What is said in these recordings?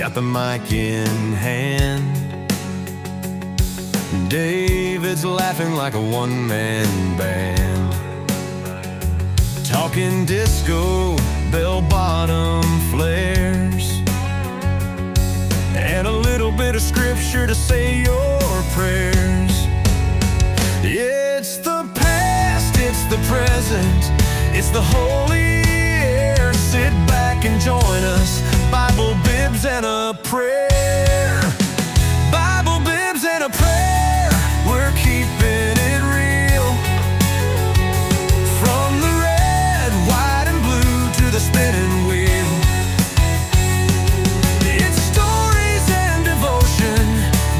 got the mic in hand. David's laughing like a one-man band, talking disco, bell-bottom flares, and a little bit of scripture to say your prayers. It's the past, it's the present, it's the holy air. Sit back and join us, Bible, bibs, and a prayer. Bible, bibs, and a prayer. We're keeping it real. From the red, white, and blue to the spinning wheel. It's stories and devotion,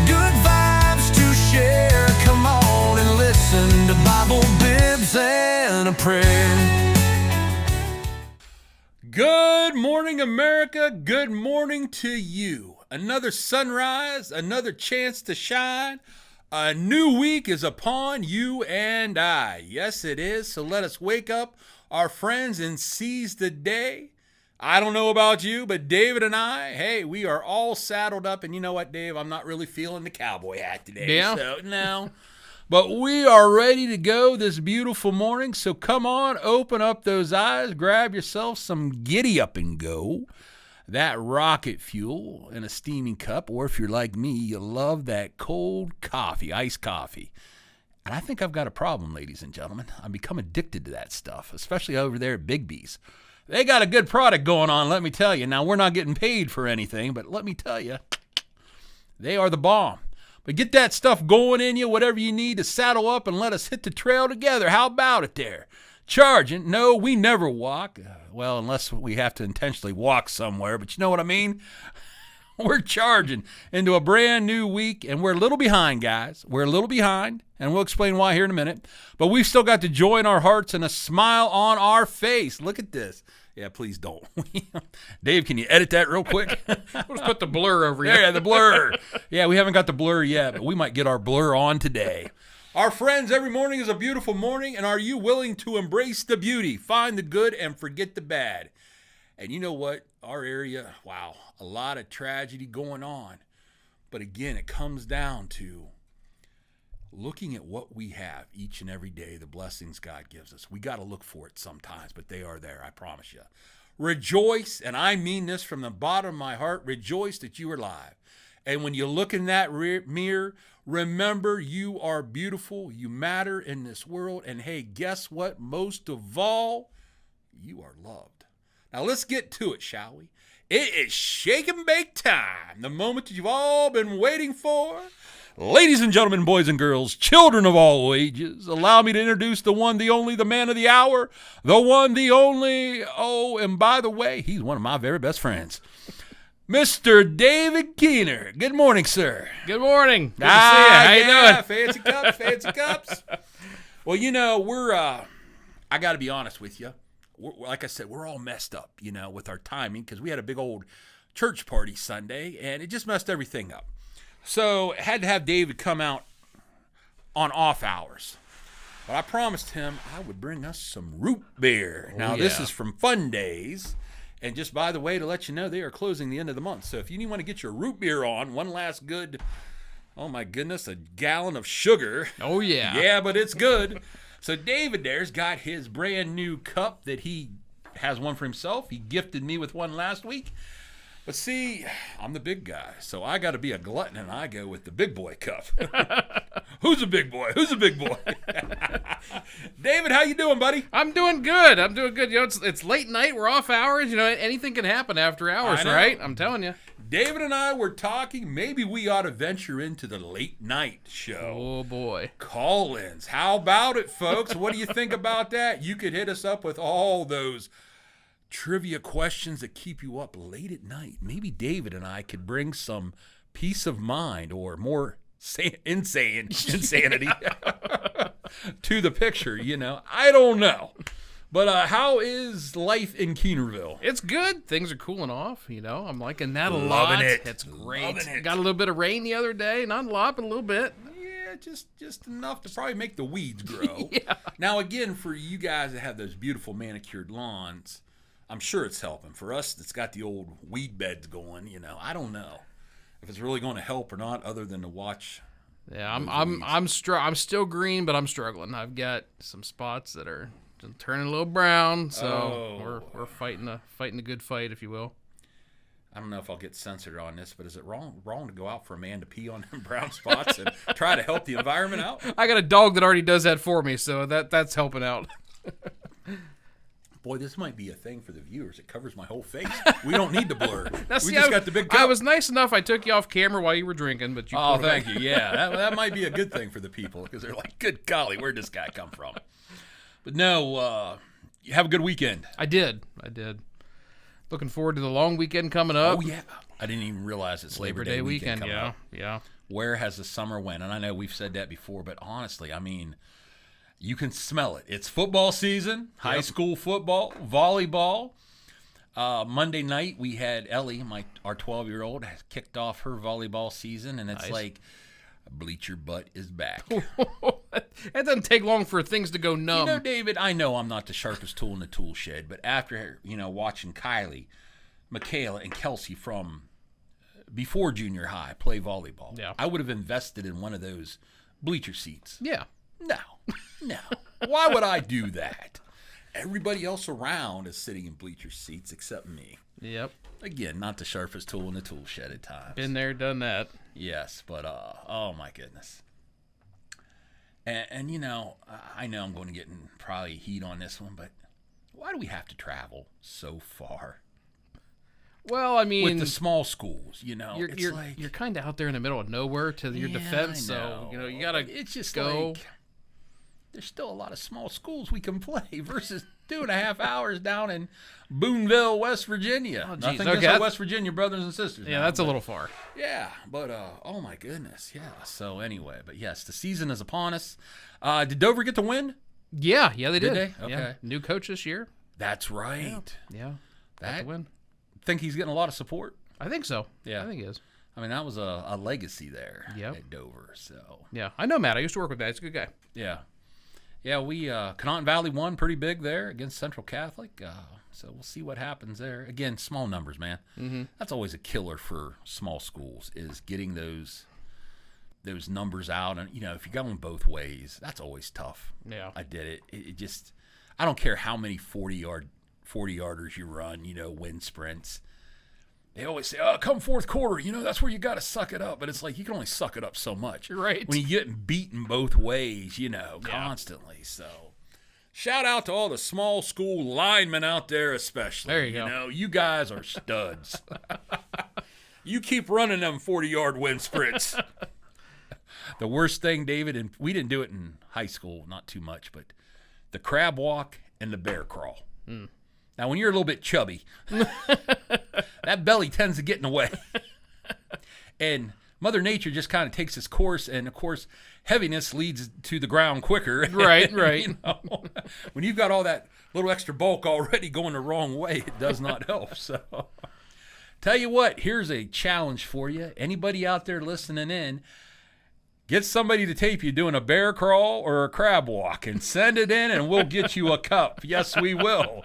good vibes to share. Come on and listen to Bible, bibs, and a prayer. Good morning, America. Good morning to you. Another sunrise, another chance to shine. A new week is upon you and I. Yes, it is. So let us wake up our friends and seize the day. I don't know about you, but David and I, hey, we are all saddled up. And you know what, Dave? I'm not really feeling the cowboy hat today. Yeah. So, no. But we are ready to go this beautiful morning. So come on, open up those eyes, grab yourself some giddy up and go. That rocket fuel in a steaming cup, or if you're like me, you love that cold coffee, iced coffee. And I think I've got a problem, ladies and gentlemen. I've become addicted to that stuff, especially over there at Bibs. They got a good product going on, let me tell you. Now, we're not getting paid for anything, but let me tell you, they are the bomb. But get that stuff going in you, whatever you need to saddle up and let us hit the trail together. How about it there? Charging? No, we never walk. Well, unless we have to intentionally walk somewhere, but you know what I mean? We're charging into a brand new week, and we're a little behind, guys. We're a little behind, and we'll explain why here in a minute. But we've still got the joy in our hearts and a smile on our face. Look at this. Yeah, please don't. Dave, can you edit that real quick? Let's put the blur over you. Yeah, the blur. Yeah, we haven't got the blur yet, but we might get our blur on today. Our friends, every morning is a beautiful morning, and are you willing to embrace the beauty, find the good, and forget the bad? And you know what? Our area, wow, a lot of tragedy going on. But again, it comes down to looking at what we have each and every day, the blessings God gives us. We got to look for it sometimes, but they are there, I promise you. Rejoice, and I mean this from the bottom of my heart, rejoice that you are alive. And when you look in that mirror, remember you are beautiful, you matter in this world, and hey, guess what? Most of all, you are loved. Now let's get to it, shall we? It is shake and bake time, the moment that you've all been waiting for. Ladies and gentlemen, boys and girls, children of all ages, allow me to introduce the one, the only, the man of the hour, the one, the only, oh, and by the way, he's one of my very best friends, Mr. David Keener. Good morning, sir. Good morning. Good to see you. How you doing? Fancy cups, fancy cups. Well, you know, I got to be honest with you. Like I said, we're all messed up, you know, with our timing because we had a big old church party Sunday, and it just messed everything up. So I had to have David come out on off hours. But I promised him I would bring us some root beer. Now, This is from Fun Days. And just by the way, to let you know, they are closing the end of the month. So if you want to get your root beer on, one last good, oh my goodness, a gallon of sugar. Oh, yeah. Yeah, but it's good. So David there's got his brand new cup that he has one for himself. He gifted me with one last week. But see, I'm the big guy, so I got to be a glutton, and I go with the big boy cup. Who's a big boy? Who's a big boy? David, how you doing, buddy? I'm doing good. You know, it's late night. We're off hours. You know, anything can happen after hours, right? I'm telling you. David and I were talking. Maybe we ought to venture into the late night show. Oh, boy. Call-ins. How about it, folks? What do you think about that? You could hit us up with all those trivia questions that keep you up late at night. Maybe David and I could bring some peace of mind or more insanity to the picture, you know. I don't know. But how is life in Keenerville? It's good. Things are cooling off, you know. I'm liking that a lot. Loving it. It's great. Loving it. Got a little bit of rain the other day. Not a lot, but a little bit. Yeah, just enough to probably make the weeds grow. Yeah. Now, again, for you guys that have those beautiful manicured lawns, I'm sure it's helping. For us, it's got the old weed beds going. I don't know if it's really going to help or not, other than to watch. Yeah, I'm still green, but I'm struggling. I've got some spots that are turning a little brown, so we're fighting a good fight, if you will. I don't know if I'll get censored on this, but is it wrong to go out for a man to pee on them brown spots and try to help the environment out? I got a dog that already does that for me, so that's helping out. Boy, this might be a thing for the viewers. It covers my whole face. We don't need the blur. We just got the big cup. I was nice enough. I took you off camera while you were drinking, but you. Oh, thank you. Yeah, that might be a good thing for the people because they're like, "Good golly, where'd this guy come from?" But no, you have a good weekend. I did. Looking forward to the long weekend coming up. Oh yeah, I didn't even realize it's Labor Day weekend coming up. Yeah. Where has the summer went? And I know we've said that before, but honestly, I mean, you can smell it. It's football season, high school football, volleyball. Monday night we had Ellie, our 12-year-old, has kicked off her volleyball season, and it's like bleacher butt is back. It doesn't take long for things to go numb. David, I know I'm not the sharpest tool in the tool shed, but after watching Kylie, Michaela, and Kelsey from before junior high play volleyball, I would have invested in one of those bleacher seats. Yeah. No. Why would I do that? Everybody else around is sitting in bleacher seats except me. Yep. Again, not the sharpest tool in the tool shed at times. Been there, done that. Yes, but oh my goodness. And I know I'm going to get in probably heat on this one, but why do we have to travel so far? Well, I mean, with the small schools, you're kind of out there in the middle of nowhere to your defense, so you gotta. It's just go. Like, there's still a lot of small schools we can play versus 2.5 hours down in Boonville, West Virginia. Oh, Nothing against our West Virginia brothers and sisters. Yeah, that's a little far. Yeah, but oh my goodness, yeah. So anyway, but yes, the season is upon us. Did Dover get to win? Yeah, they did. Did they? Okay. Yeah. New coach this year. That's right. Yeah. That win. Think he's getting a lot of support? I think so. Yeah. I think he is. I mean, that was a legacy there at Dover. So yeah, I know Matt. I used to work with Matt. He's a good guy. Yeah. Yeah, we Canton Valley won pretty big there against Central Catholic. So we'll see what happens there. Again, small numbers, man. Mm-hmm. That's always a killer for small schools is getting those numbers out. And, if you're going both ways, that's always tough. Yeah. I did it. It just – I don't care how many 40-yarders you run, win sprints. They always say, come fourth quarter, that's where you got to suck it up. But it's like you can only suck it up so much. Right. When you're getting beaten both ways, constantly. So shout out to all the small school linemen out there especially. There you go. You guys are studs. You keep running them 40-yard win sprints. The worst thing, David, and we didn't do it in high school, not too much, but the crab walk and the bear crawl. Mm. Now, when you're a little bit chubby, that belly tends to get in the way. And Mother Nature just kind of takes its course, and, of course, heaviness leads to the ground quicker. Right. When you've got all that little extra bulk already going the wrong way, it does not help. So, tell you what, here's a challenge for you. Anybody out there listening in, get somebody to tape you doing a bear crawl or a crab walk and send it in, and we'll get you a cup. Yes, we will.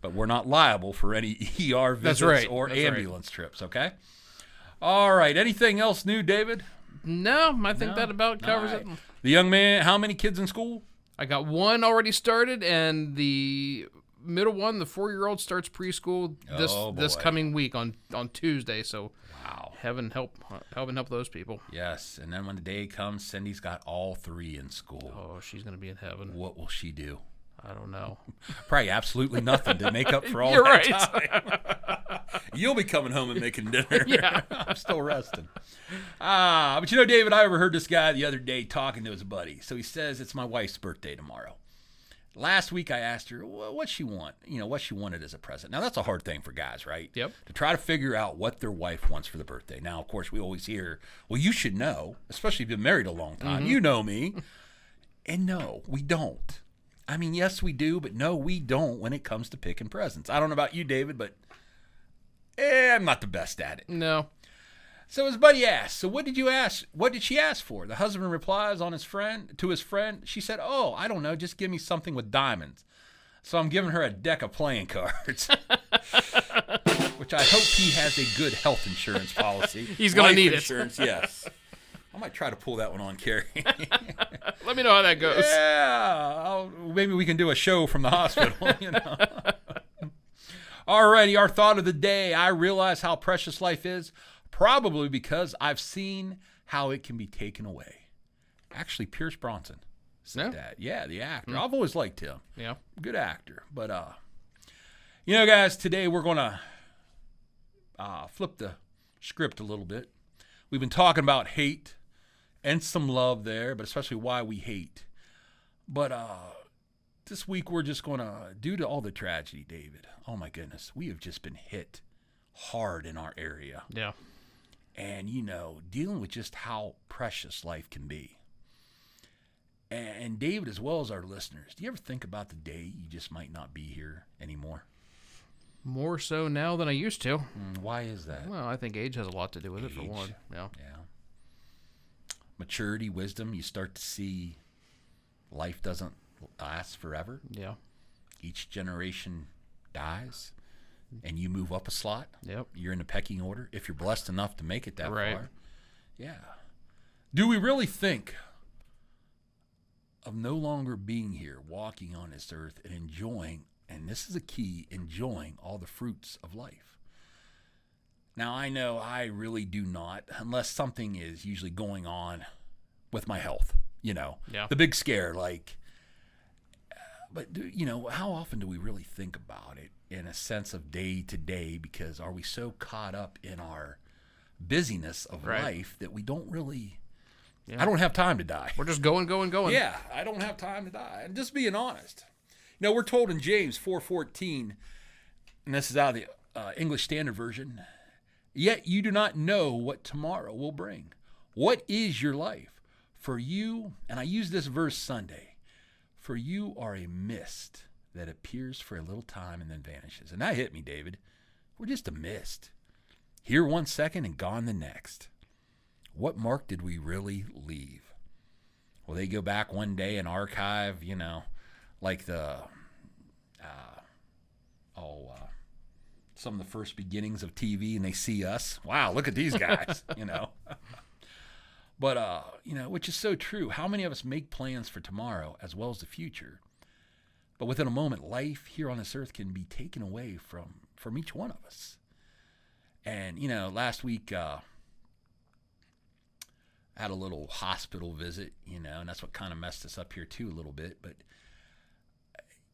But we're not liable for any ER visits or ambulance trips, okay? All right. Anything else new, David? No, I think that about covers it. The young man, how many kids in school? I got one started, and the middle one, the 4-year-old, starts preschool this coming week on Tuesday. So, wow, heaven help those people. Yes, and then when the day comes, Cindy's got all 3 in school. Oh, she's gonna be in heaven. What will she do? I don't know. Probably absolutely nothing to make up for all You're that right. time. You'll be coming home and making dinner. Yeah. I'm still resting. But David, I overheard this guy the other day talking to his buddy. So he says, it's my wife's birthday tomorrow. Last week I asked her what she want, what she wanted as a present. Now that's a hard thing for guys, right? Yep. To try to figure out what their wife wants for the birthday. Now, of course, we always hear, well, you should know, especially if you've been married a long time. Mm-hmm. You know me. And no, we don't. I mean, yes, we do, but no, we don't when it comes to picking presents. I don't know about you, David, but I'm not the best at it. No. So his buddy asked, so what did you ask? What did she ask for? The husband replies to his friend. She said, oh, I don't know. Just give me something with diamonds. So I'm giving her a deck of playing cards, which I hope he has a good health insurance policy. He's going to need insurance, yes. I might try to pull that one on Carrie. Let me know how that goes. Yeah, maybe we can do a show from the hospital, you know. Alrighty, our thought of the day. I realize how precious life is, probably because I've seen how it can be taken away. Actually, Pierce Bronson said that. Yeah, the actor. I've always liked him. Yeah. Good actor. But, you know, guys, today we're going to flip the script a little bit. We've been talking about hate and some love there, but especially why we hate. But this week we're just going to, due to all the tragedy, David, oh my goodness, we have just been hit hard in our area. Yeah. And, you know, dealing with just how precious life can be. And David, as well as our listeners, do you ever think about the day you just might not be here anymore? More so now than I used to. Why is that? Well, I think age has a lot to do with it, for one. Yeah. Maturity, wisdom, you start to see life doesn't last forever. Yeah. Each generation dies, and you move up a slot. Yep. You're in the pecking order, if you're blessed enough to make it that Right. far. Yeah. Do we really think of no longer being here, walking on this earth and enjoying, and this is a key, enjoying all the fruits of life? Now, I know I really do not, unless something is usually going on with my health, you know, the big scare, like, but, you know, how often do we really think about it in a sense of day to day? Because are we so caught up in our busyness of life that we don't really, I don't have time to die. We're just going. Yeah, I don't have time to die. And just being honest. You know, we're told in James 4:14, and this is out of the English Standard Version, yet you do not know what tomorrow will bring. What is your life? For you, and I use this verse Sunday, for you are a mist that appears for a little time and then vanishes. And that hit me, David. We're just a mist. Here 1 second and gone the next. What mark did we really leave? Will they go back one day and archive, you know, like the, some of the first beginnings of TV, and they see us? Wow, look at these guys, you know. But, you know, which is so true. How many of us make plans for tomorrow as well as the future? But within a moment, life here on this earth can be taken away from each one of us. And, you know, last week, I had a little hospital visit, you know, and that's what kind of messed us up here too a little bit. But,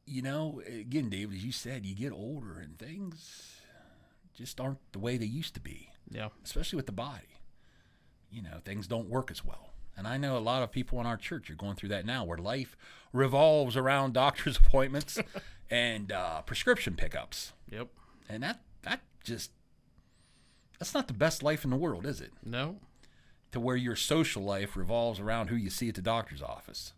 you know, again, David, as you said, you get older and things just aren't the way they used to be. Yeah. Especially with the body. You know, things don't work as well. And I know a lot of people in our church are going through that now, where life revolves around doctor's appointments and prescription pickups. Yep. And that's not the best life in the world, is it? No. To where your social life revolves around who you see at the doctor's office.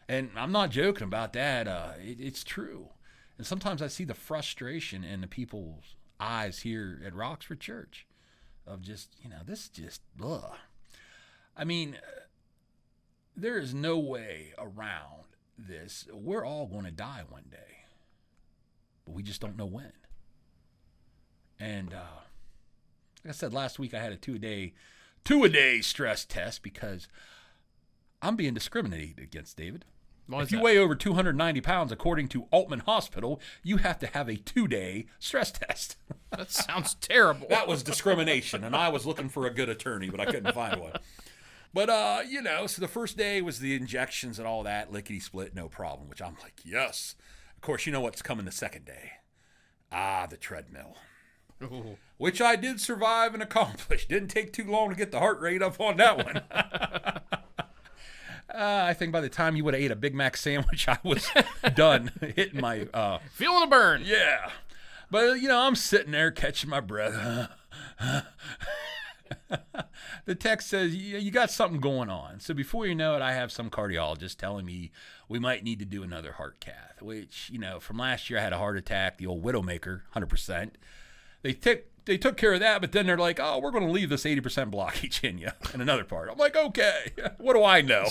And I'm not joking about that. It's true. And sometimes I see the frustration in the people's eyes here at Roxford Church of just, you know, this just, ugh. I mean, there is no way around this. We're all going to die one day, but we just don't know when. And like I said, last week I had a two-a-day stress test because I'm being discriminated against, David. If you weigh over 290 pounds, according to Altman Hospital, you have to have a 2-day stress test. That sounds terrible. That was discrimination, and I was looking for a good attorney, but I couldn't find one. But, you know, so the first day was the injections and all that, lickety-split, no problem, which I'm like, yes. Of course, you know what's coming the second day. The treadmill. Ooh. Which I did survive and accomplish. Didn't take too long to get the heart rate up on that one. I think by the time you would have ate a Big Mac sandwich, I was done hitting my... Feeling the burn. Yeah. But, you know, I'm sitting there catching my breath. The text says, you got something going on. So before you know it, I have some cardiologist telling me we might need to do another heart cath, which, you know, from last year I had a heart attack, the old Widowmaker, 100%. They took care of that, but then they're like, oh, we're going to leave this 80% blockage in you in another part. I'm like, okay, what do I know?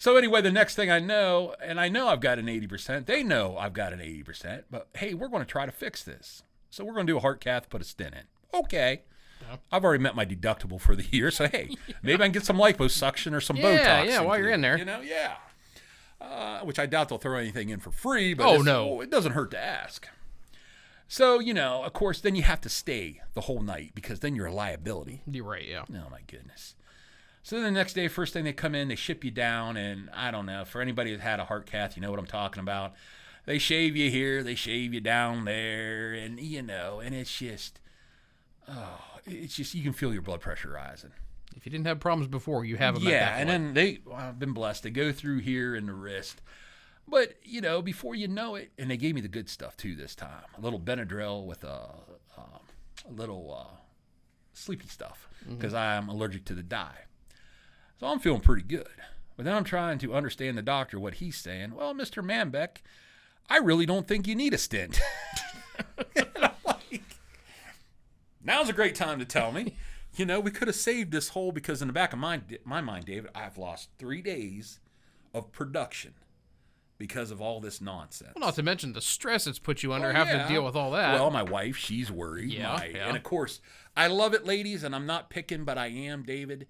So anyway, the next thing I know, and I know I've got an 80%, they know I've got an 80%, but hey, we're going to try to fix this. So we're going to do a heart cath, put a stent in. Okay. Yeah. I've already met my deductible for the year, so hey, maybe I can get some liposuction or some Botox. Yeah, while you're in there. You know, which I doubt they'll throw anything in for free, but it doesn't hurt to ask. So, of course, then you have to stay the whole night because then you're a liability. You're right, yeah. Oh, my goodness. So then the next day, first thing they come in, they ship you down, and I don't know, for anybody that had a heart cath, you know what I'm talking about. They shave you here, they shave you down there, and and it's just, you can feel your blood pressure rising. If you didn't have problems before, you have them at that point. And then I've been blessed. They go through here in the wrist. But, before you know it, and they gave me the good stuff too this time. A little Benadryl with a little sleepy stuff because I'm allergic to the dye. So I'm feeling pretty good. But then I'm trying to understand the doctor, what he's saying. Well, Mr. Manbeck, I really don't think you need a stent. And I'm like, now's a great time to tell me. We could have saved this whole, because in the back of my mind, David, I've lost 3 days of production because of all this nonsense. Well, not to mention the stress it's put you under, having to deal with all that. Well, my wife, she's worried. And of course, I love it, ladies, and I'm not picking, but I am, David.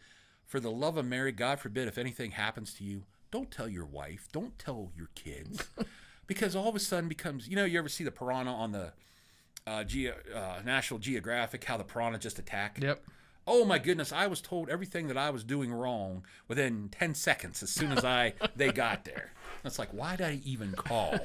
For the love of Mary, God forbid, if anything happens to you, don't tell your wife, don't tell your kids, because all of a sudden becomes, you ever see the piranha on the National Geographic, how the piranha just attack? Yep. Oh my goodness, I was told everything that I was doing wrong within 10 seconds as soon as they got there. It's like, why did I even call?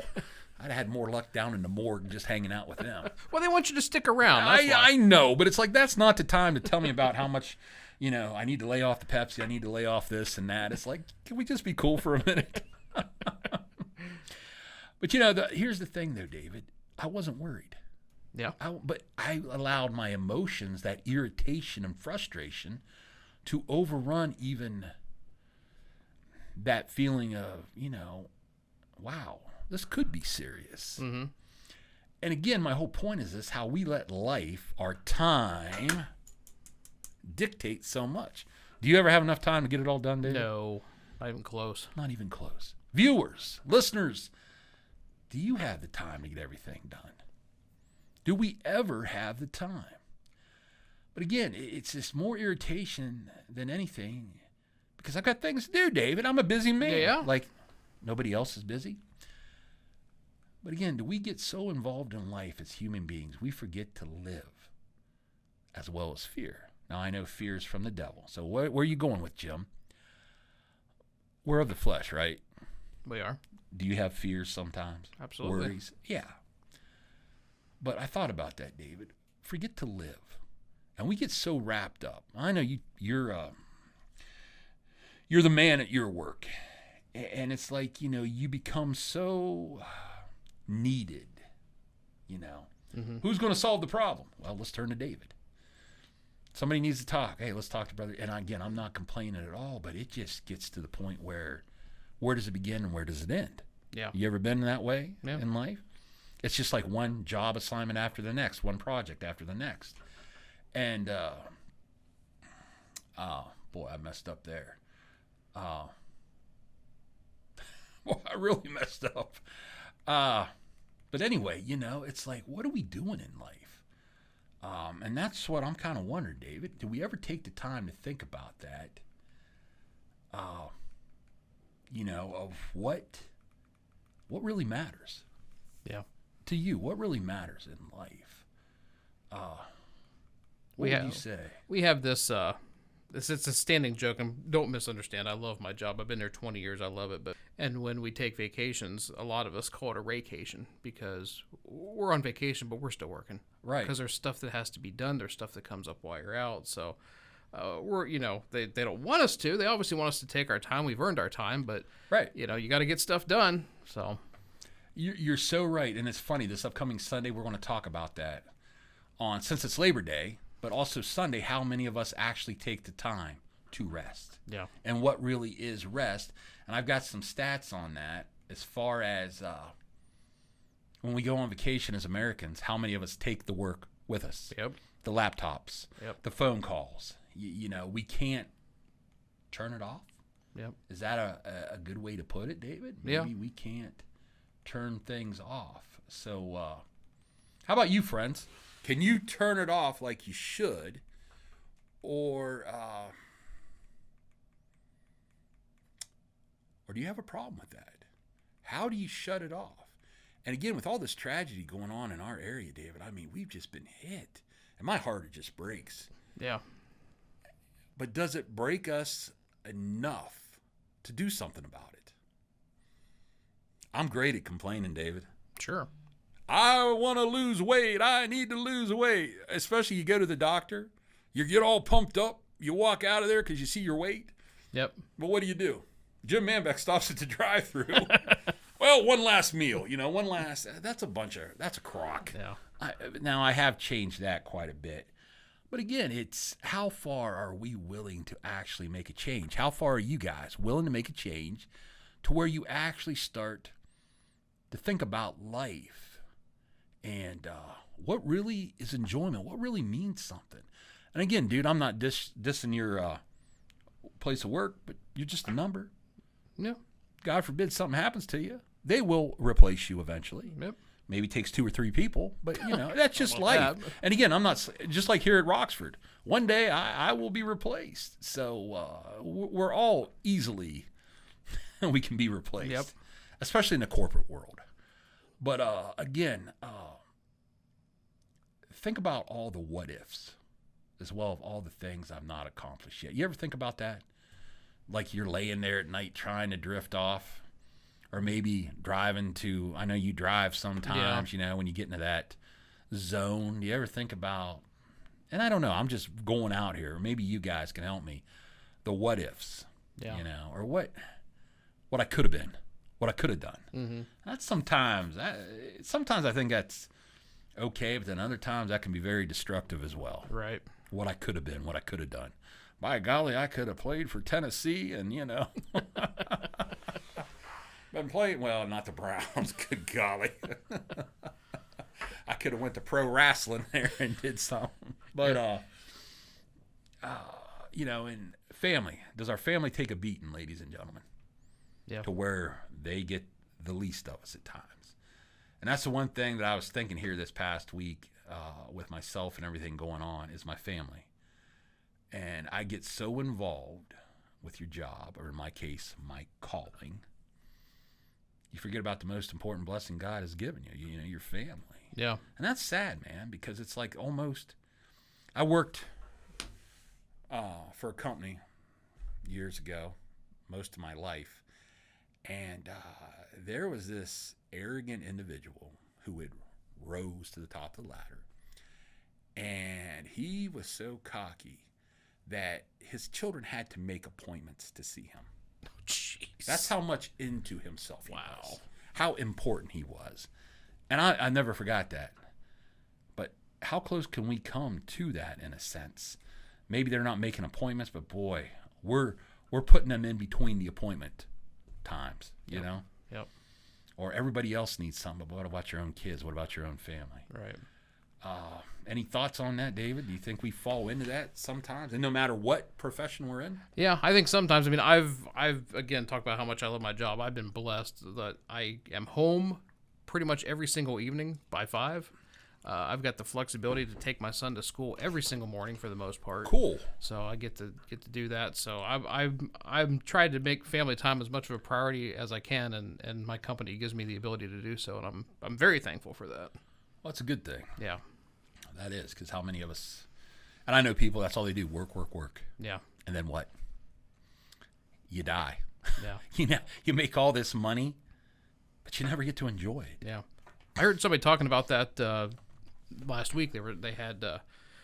I'd have had more luck down in the morgue just hanging out with them. Well, they want you to stick around. I know, but it's like, that's not the time to tell me about how much, I need to lay off the Pepsi, I need to lay off this and that. It's like, can we just be cool for a minute? But here's the thing though, David. I wasn't worried. Yeah. But I allowed my emotions, that irritation and frustration, to overrun even that feeling of, wow, this could be serious. Mm-hmm. And again, my whole point is this, how we let life, our time, dictate so much. Do you ever have enough time to get it all done, David? No, not even close. Not even close. Viewers, listeners, do you have the time to get everything done? Do we ever have the time? But again, it's just more irritation than anything because I've got things to do, David. I'm a busy man. Yeah. Like nobody else is busy. But again, do we get so involved in life as human beings, we forget to live as well as fear? Now, I know fear is from the devil. So where are you going with, Jim? We're of the flesh, right? We are. Do you have fears sometimes? Absolutely. Worries? Yeah. But I thought about that, David. Forget to live. And we get so wrapped up. I know you're the man at your work. And it's like, you become so needed, Mm-hmm. Who's going to solve the problem? Well, let's turn to David. Somebody needs to talk. Hey, let's talk to brother. And again, I'm not complaining at all, but it just gets to the point where does it begin and where does it end? Yeah. You ever been that way in life? It's just like one job assignment after the next, one project after the next. And, boy, I messed up there. Boy, I really messed up. But anyway, it's like, what are we doing in life? And that's what I'm kind of wondering, David. Do we ever take the time to think about that? Of what really matters? Yeah. To you, what really matters in life? What would you say? We have this, it's a standing joke, and don't misunderstand. I love my job. I've been there 20 years. I love it. And when we take vacations, a lot of us call it a raycation because we're on vacation, but we're still working. Right. Because there's stuff that has to be done. There's stuff that comes up while you're out. So they don't want us to. They obviously want us to take our time. We've earned our time, but right. You got to get stuff done. So you're so right. And it's funny, this upcoming Sunday, we're going to talk about that since it's Labor Day, but also Sunday, how many of us actually take the time to rest. Yeah. And what really is rest. And I've got some stats on that as far as when we go on vacation as Americans, how many of us take the work with us? Yep. The laptops, yep. The phone calls. We can't turn it off. Yep. Is that a good way to put it, David? Yeah. Maybe we can't turn things off. So how about you, friends? Can you turn it off like you should? Or do you have a problem with that? How do you shut it off? And again, with all this tragedy going on in our area, David, I mean, we've just been hit. And my heart just breaks. Yeah. But does it break us enough to do something about it? I'm great at complaining, David. Sure. I want to lose weight. I need to lose weight. Especially you go to the doctor. You get all pumped up. You walk out of there because you see your weight. Yep. But what do? Jim Manbeck stops at the drive-thru. Well, one last meal. That's a crock. Yeah. Now, I have changed that quite a bit. But again, it's how far are we willing to actually make a change? How far are you guys willing to make a change to where you actually start to think about life and what really is enjoyment, what really means something? And again, dude, I'm not dissing your place of work, but you're just a number. Yeah. God forbid something happens to you. They will replace you eventually. Yep. Maybe it takes 2 or 3 people, but that's just life. that. And again, I'm not just like here at Roxford. One day I will be replaced. So we're all easily we can be replaced. Yep. Especially in the corporate world. But again, think about all the what ifs as well of all the things I've not accomplished yet. You ever think about that? Like you're laying there at night trying to drift off, or maybe driving to, I know you drive sometimes, when you get into that zone. Do you ever think about, and I don't know, I'm just going out here. Maybe you guys can help me. The what ifs, or what I could have been, what I could have done. Mm-hmm. That's sometimes I think that's okay, but then other times that can be very destructive as well. Right. What I could have been, what I could have done. By golly, I could have played for Tennessee and, been playing, well, not the Browns, good golly. I could have went to pro wrestling there and did something. But, in family, does our family take a beating, ladies and gentlemen? Yeah. To where they get the least of us at times. And that's the one thing that I was thinking here this past week with myself and everything going on is my family. And I get so involved with your job, or in my case, my calling, you forget about the most important blessing God has given you, your family. Yeah. And that's sad, man, because it's like almost, I worked for a company years ago, most of my life, and there was this arrogant individual who had rose to the top of the ladder, and he was so cocky that his children had to make appointments to see him. Oh, jeez. That's how much into himself he was. How important he was. And I never forgot that. But how close can we come to that in a sense? Maybe they're not making appointments, but boy, we're putting them in between the appointment times, you know? Yep. Or everybody else needs something, but what about your own kids? What about your own family? Right. Any thoughts on that, David? Do you think we fall into that sometimes, and no matter what profession we're in? Yeah, I think sometimes. I mean, I've again talked about how much I love my job. I've been blessed that I am home pretty much every single evening by 5. I've got the flexibility to take my son to school every single morning for the most part. Cool. So I get to do that. So I'm trying to make family time as much of a priority as I can, and my company gives me the ability to do so, and I'm very thankful for that. Well, that's a good thing. Yeah. That is, because how many of us, and I know people, that's all they do, work. Yeah. And then what? You die. Yeah. You make all this money, but you never get to enjoy it. Yeah. I heard somebody talking about that last week. They had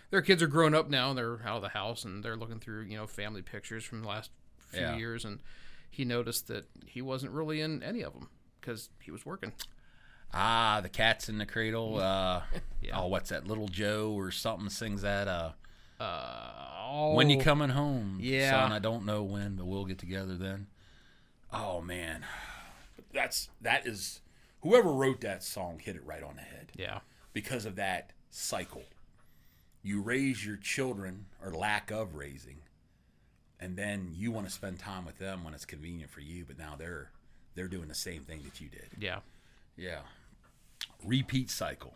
their kids are grown up now, and they're out of the house, and they're looking through family pictures from the last few years, and he noticed that he wasn't really in any of them because he was working. The Cat's in the Cradle. Oh, what's that? Little Joe or something sings that. When you coming home, son? I don't know when, but we'll get together then. Oh man, that is whoever wrote that song hit it right on the head. Yeah, because of that cycle. You raise your children, or lack of raising, and then you want to spend time with them when it's convenient for you, but now they're doing the same thing that you did. Yeah. Yeah. Repeat cycle.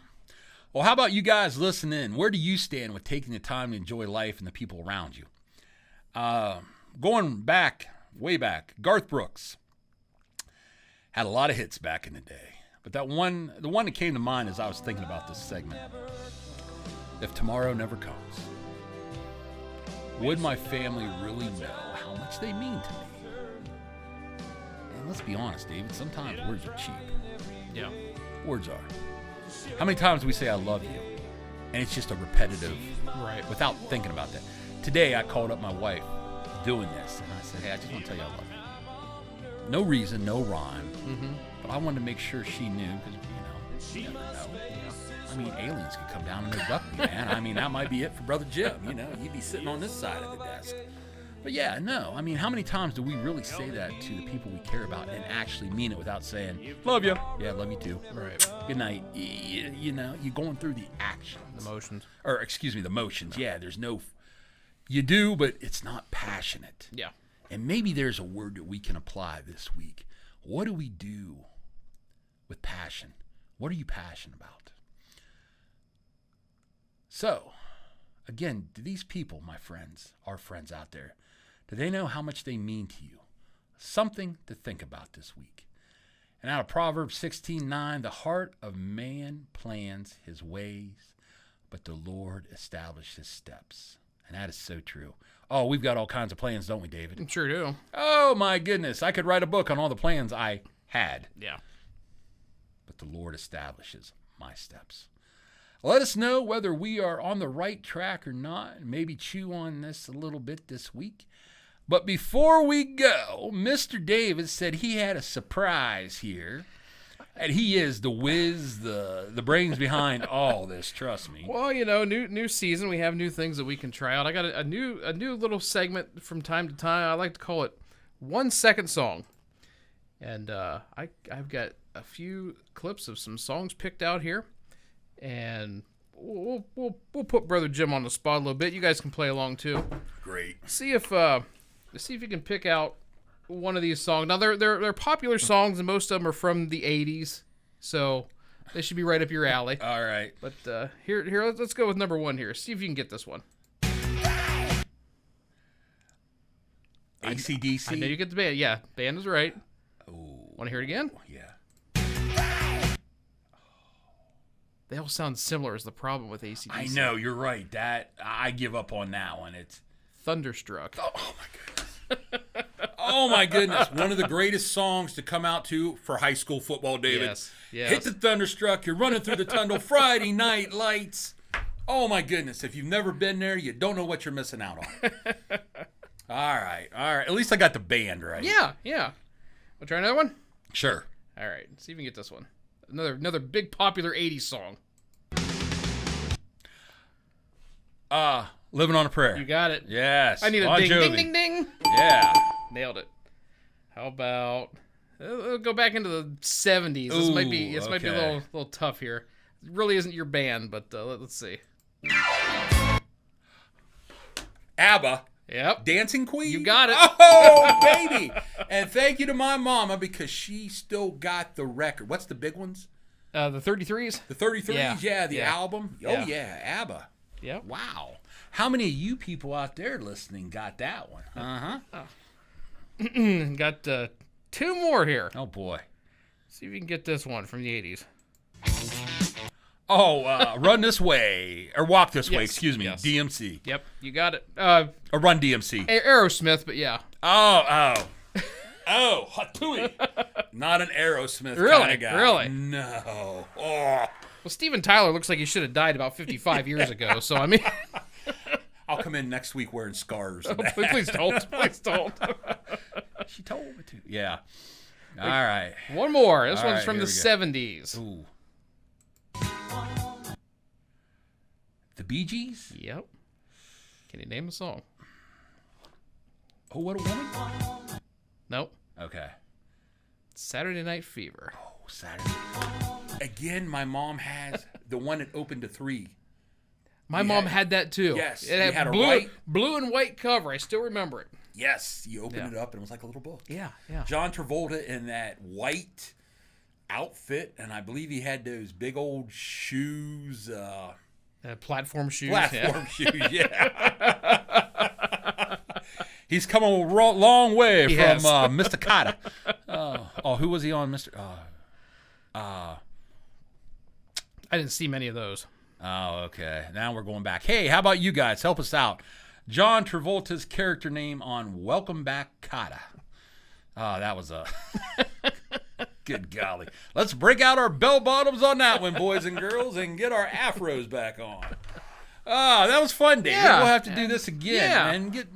Well, how about you guys listen in? Where do you stand with taking the time to enjoy life and the people around you? Going back, way back, Garth Brooks had a lot of hits back in the day. But the one that came to mind as I was thinking about this segment, if tomorrow never comes, would my family really know how much they mean to me? And let's be honest, David, sometimes words are cheap. Yeah. Words are. How many times do we say I love you? And it's just a repetitive, Right. without thinking about that. Today I called up my wife doing this, and I said, hey, I just want to tell you I love you. No reason, no rhyme, but I wanted to make sure she knew, because, you never know. I mean, aliens could come down and abduct me, man. I mean, that might be it for Brother Jim. He'd be sitting on this side of the desk. But yeah, no. I mean, how many times do we really say that to the people we care about and actually mean it without saying, love you. Yeah, love you too. Right. Good night. You're going through the actions. Emotions. Or, excuse me, the motions. Yeah, there's no... You do, but it's not passionate. Yeah. And maybe there's a word that we can apply this week. What do we do with passion? What are you passionate about? So, again, do these people, my friends, our friends out there, do they know how much they mean to you? Something to think about this week. And out of Proverbs 16:9, the heart of man plans his ways, but the Lord establishes his steps. And that is so true. Oh, we've got all kinds of plans, don't we, David? Sure do. Oh, my goodness. I could write a book on all the plans I had. Yeah. But the Lord establishes my steps. Let us know whether we are on the right track or not, and maybe chew on this a little bit this week. But before we go, Mr. David said he had a surprise here. And he is the whiz, the brains behind all this, trust me. Well, new season, we have new things that we can try out. I got a new little segment from time to time. I like to call it 1 second song. And I've got a few clips of some songs picked out here. And we'll put Brother Jim on the spot a little bit. You guys can play along too. Great. See if you can pick out one of these songs. Now they're popular songs, and most of them are from the '80s, so they should be right up your alley. All right. But here, let's go with number one here. See if you can get this one. AC/DC. I know you get the band. Yeah, band is right. Oh, Want to hear it again? yeah. They all sound similar. Is the problem with AC/DC? I know, you're right. That I give up on that one. It's Thunderstruck. oh my goodness. Oh my goodness. One of the greatest songs to come out to for high school football, David. Yes. Hit the Thunderstruck. You're running through the tunnel. Friday night lights. Oh my goodness. If you've never been there, you don't know what you're missing out on. All right. At least I got the band right. Yeah. We'll try another one. Sure. All right. See if we can get this one. Another big popular '80s song. Living on a Prayer. You got it. Yes. I need a Bon ding, Jovi. ding, ding, ding. Yeah. Nailed it. How about we'll go back into the '70s? This might be a okay. little tough here. It really isn't your band, but let's see. ABBA. Yep. Dancing Queen? You got it. Oh, baby. And thank you to my mama because she still got the record. What's the big ones? The 33s. The 33s? Yeah, the Yeah. album. Oh, Yeah. yeah, ABBA. Yep. Wow. How many of you people out there listening got that one? Uh-huh. Got two more here. Oh, boy. See if you can get this one from the '80s. Oh, Run This Way. Or Walk This Way, Yes, excuse me. yes. DMC. Yep, you got it. Or Run DMC. Aerosmith, but yeah. Oh. Hatui. Not an Aerosmith Really? kind of guy. Really? No. Oh. Well, Steven Tyler looks like he should have died about 55 years ago. So I mean, I'll come in next week wearing scarves. please don't. Please don't. She told me to. Yeah. All right. One more. This All one's right, from here the we go. '70s. Ooh. The Bee Gees? Yep. Can you name the song? Oh, What a Woman? Nope. Okay. Saturday Night Fever. Oh, Saturday. Again, my mom has the one that opened to 3. My mom had that too. Yes, It you had a blue, white- blue and white cover. I still remember it. Yes, you opened it up and it was like a little book. Yeah. John Travolta in that white outfit, and I believe he had those big old shoes. Platform shoes. Platform shoes, yeah. He's come a long way from Mr. Cotta. Who was he on, Mr. I didn't see many of those. Oh, okay. Now we're going back. Hey, how about you guys? Help us out. John Travolta's character name on Welcome Back, Cotta. Oh, that was a... Good golly. Let's break out our bell bottoms on that one, boys and girls, and get our afros back on. That was fun, Dave. Yeah. We'll have to do this again Yeah. and get,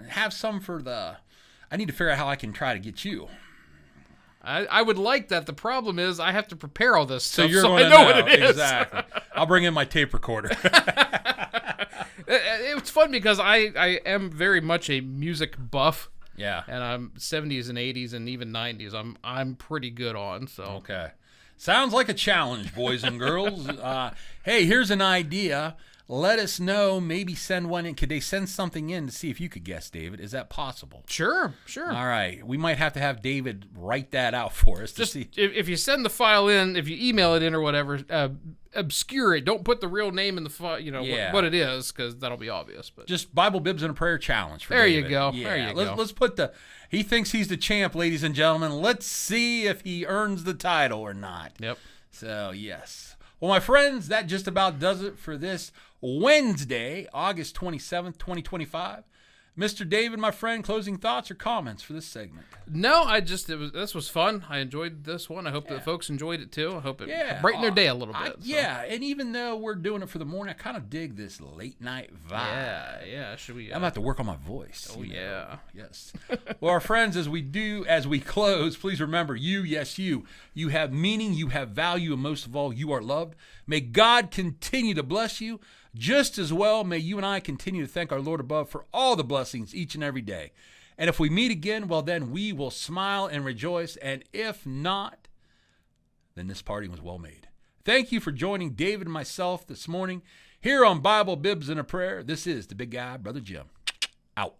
have some for the... I need to figure out how I can try to get you. I would like that. The problem is I have to prepare all this So stuff, you're so going I to know what it is. Exactly. I'll bring in my tape recorder. It's fun because I am very much a music buff. Yeah. And I'm 70s and 80s and even 90s. I'm pretty good on. So Okay. Sounds like a challenge, boys and girls. Hey, here's an idea. Let us know. Maybe send one in. Could they send something in to see if you could guess, David? Is that possible? Sure. All right. We might have to have David write that out for us to Just see. if you send the file in, if you email it in or whatever, obscure it. Don't put the real name in the file. Yeah. What it is, because that'll be obvious. But Just Bible Bibs and a Prayer challenge for There you David. go. Yeah. There you go. Let's put the... He thinks he's the champ, ladies and gentlemen. Let's see if he earns the title or not. Yep. So, yes. Well, my friends, that just about does it for this Wednesday, August 27th, 2025. Mr. David, my friend, closing thoughts or comments for this segment? No, this was fun. I enjoyed this one. I hope that folks enjoyed it too. I hope it brightened their day a little bit. Yeah, and even though we're doing it for the morning, I kind of dig this late night vibe. Yeah. Should we? I'm gonna have to work on my voice. Oh yeah. Yes. Well, our friends, as we close, please remember, you have meaning, you have value, and most of all, you are loved. May God continue to bless you. Just as well, may you and I continue to thank our Lord above for all the blessings each and every day. And if we meet again, well, then we will smile and rejoice. And if not, then this party was well made. Thank you for joining David and myself this morning here on Bible Bibs and a Prayer. This is the big guy, Brother Jim. Out.